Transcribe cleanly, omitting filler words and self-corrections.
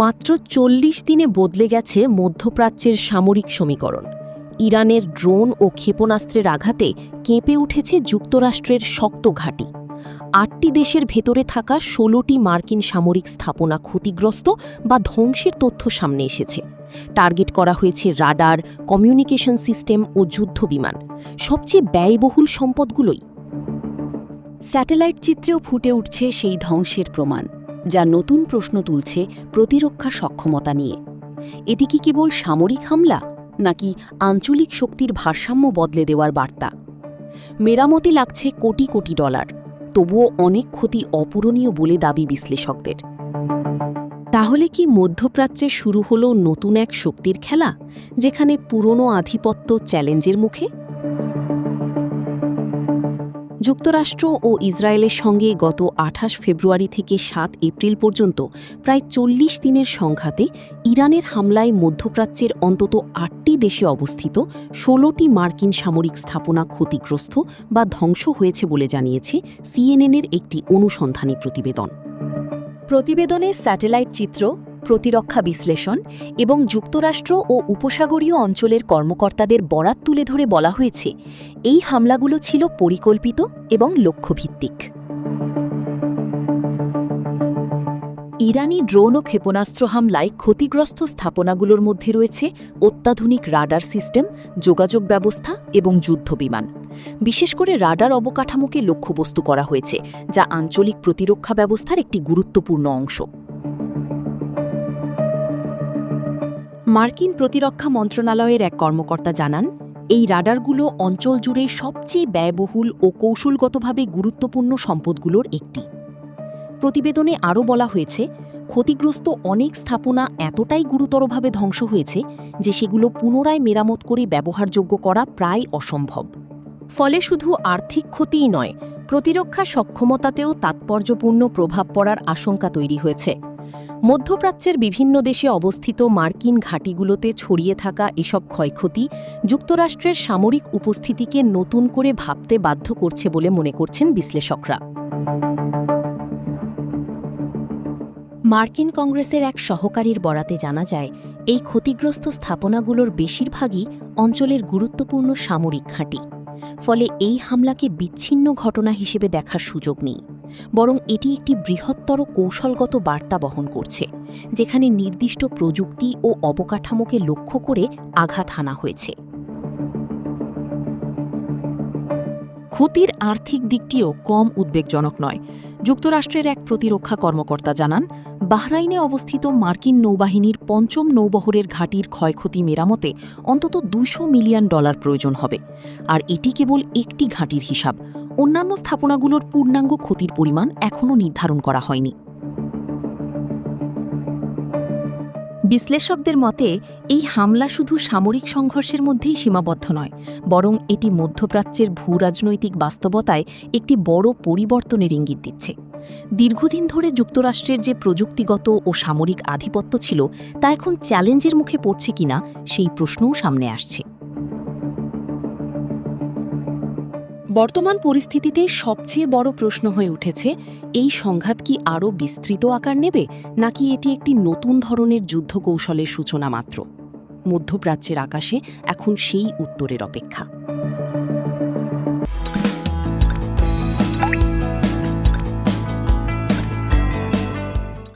মাত্র ৪০ দিনে বদলে গেছে মধ্যপ্রাচ্যের সামরিক সমীকরণ। ইরানের ড্রোন ও ক্ষেপণাস্ত্রের আঘাতে কেঁপে উঠেছে যুক্তরাষ্ট্রের শক্ত ঘাঁটি। ৮টি দেশের ভেতরে থাকা ১৬টি মার্কিন সামরিক স্থাপনা ক্ষতিগ্রস্ত বা ধ্বংসের তথ্য সামনে এসেছে। টার্গেট করা হয়েছে রাডার, কমিউনিকেশন সিস্টেম ও যুদ্ধবিমান, সবচেয়ে ব্যয়বহুল সম্পদগুলোই। স্যাটেলাইট চিত্রেও ফুটে উঠছে সেই ধ্বংসের প্রমাণ, যা নতুন প্রশ্ন তুলছে প্রতিরক্ষা সক্ষমতা নিয়ে। এটি কি কেবল সামরিক হামলা, নাকি আঞ্চলিক শক্তির ভারসাম্য বদলে দেওয়ার বার্তা? মেরামতে লাগছে কোটি কোটি ডলার, তবুও অনেক ক্ষতি অপূরণীয় বলে দাবি বিশ্লেষকদের। তাহলে কি মধ্যপ্রাচ্যে শুরু হলো নতুন এক শক্তির খেলা, যেখানে পুরনো আধিপত্য চ্যালেঞ্জের মুখে? যুক্তরাষ্ট্র ও ইসরায়েলের সঙ্গে গত ২৮ ফেব্রুয়ারি থেকে ৭ এপ্রিল পর্যন্ত প্রায় ৪০ দিনের সংঘাতে ইরানের হামলায় মধ্যপ্রাচ্যের অন্তত ৮টি দেশে অবস্থিত ১৬টি মার্কিন সামরিক স্থাপনা ক্ষতিগ্রস্ত বা ধ্বংস হয়েছে বলে জানিয়েছে সিএনএনের একটি অনুসন্ধানী প্রতিবেদন। প্রতিবেদনে স্যাটেলাইট চিত্র, প্রতিরক্ষা বিশ্লেষণ এবং যুক্তরাষ্ট্র ও উপসাগরীয় অঞ্চলের কর্মকর্তাদের বরাত তুলে ধরে বলা হয়েছে, এই হামলাগুলো ছিল পরিকল্পিত এবং লক্ষ্যভিত্তিক। ইরানি ড্রোন ও ক্ষেপণাস্ত্র হামলায় ক্ষতিগ্রস্ত স্থাপনাগুলোর মধ্যে রয়েছে অত্যাধুনিক রাডার সিস্টেম, যোগাযোগ ব্যবস্থা এবং যুদ্ধবিমান। বিশেষ করে রাডার অবকাঠামোকে লক্ষ্যবস্তু করা হয়েছে, যা আঞ্চলিক প্রতিরক্ষা ব্যবস্থার একটি গুরুত্বপূর্ণ অংশ। মার্কিন প্রতিরক্ষা মন্ত্রণালয়ের এক কর্মকর্তা জানান, এই রাডারগুলো অঞ্চল জুড়ে সবচেয়ে ব্যয়বহুল ও কৌশলগতভাবে গুরুত্বপূর্ণ সম্পদগুলোর একটি। প্রতিবেদনে আরও বলা হয়েছে, ক্ষতিগ্রস্ত অনেক স্থাপনা এতটাই গুরুতরভাবে ধ্বংস হয়েছে যে সেগুলো পুনরায় মেরামত করে ব্যবহারযোগ্য করা প্রায় অসম্ভব। ফলে শুধু আর্থিক ক্ষতিই নয়, প্রতিরক্ষা সক্ষমতাতেও তাৎপর্যপূর্ণ প্রভাব পড়ার আশঙ্কা তৈরি হয়েছে। মধ্যপ্রাচ্যের বিভিন্ন দেশে অবস্থিত মার্কিন ঘাঁটিগুলোতে ছড়িয়ে থাকা এসব ক্ষয়ক্ষতি যুক্তরাষ্ট্রের সামরিক উপস্থিতিকে নতুন করে ভাবতে বাধ্য করছে বলে মনে করছেন বিশ্লেষকরা। মার্কিন কংগ্রেসের এক সহকারীর বরাতে জানা যায়, এই ক্ষতিগ্রস্ত স্থাপনাগুলোর বেশিরভাগই অঞ্চলের গুরুত্বপূর্ণ সামরিক ঘাঁটি। ফলে এই হামলাকে বিচ্ছিন্ন ঘটনা হিসেবে দেখার সুযোগ নেই, বরং এটি একটি বৃহত্তর কৌশলগত বার্তা বহন করছে, যেখানে নির্দিষ্ট প্রযুক্তি ও অবকাঠামোকে লক্ষ্য করে আঘাত হানা হয়েছে। ক্ষতির আর্থিক দিকটিও কম উদ্বেগজনক নয়। যুক্তরাষ্ট্রের এক প্রতিরক্ষা কর্মকর্তা জানান, বাহরাইনে অবস্থিত মার্কিন নৌবাহিনীর ৫ম নৌবহরের ঘাঁটির ক্ষয়ক্ষতি মেরামতে অন্তত $২০০ মিলিয়ন প্রয়োজন হবে। আর এটি কেবল একটি ঘাঁটির হিসাব। অন্যান্য স্থাপনাগুলোর পূর্ণাঙ্গ ক্ষতির পরিমাণ এখনও নির্ধারণ করা হয়নি। বিশ্লেষকদের মতে, এই হামলা শুধু সামরিক সংঘর্ষের মধ্যেই সীমাবদ্ধ নয়, বরং এটি মধ্যপ্রাচ্যের ভূরাজনৈতিক বাস্তবতায় একটি বড় পরিবর্তনের ইঙ্গিত দিচ্ছে। দীর্ঘদিন ধরে যুক্তরাষ্ট্রের যে প্রযুক্তিগত ও সামরিক আধিপত্য ছিল, তা এখন চ্যালেঞ্জের মুখে পড়ছে কিনা সেই প্রশ্নও সামনে আসছে। বর্তমান পরিস্থিতিতে সবচেয়ে বড় প্রশ্ন হয়ে উঠেছে, এই সংঘাত কি আরও বিস্তৃত আকার নেবে, নাকি এটি একটি নতুন ধরনের যুদ্ধ কৌশলের সূচনা মাত্র? মধ্যপ্রাচ্যের আকাশে এখন সেই উত্তরের অপেক্ষা।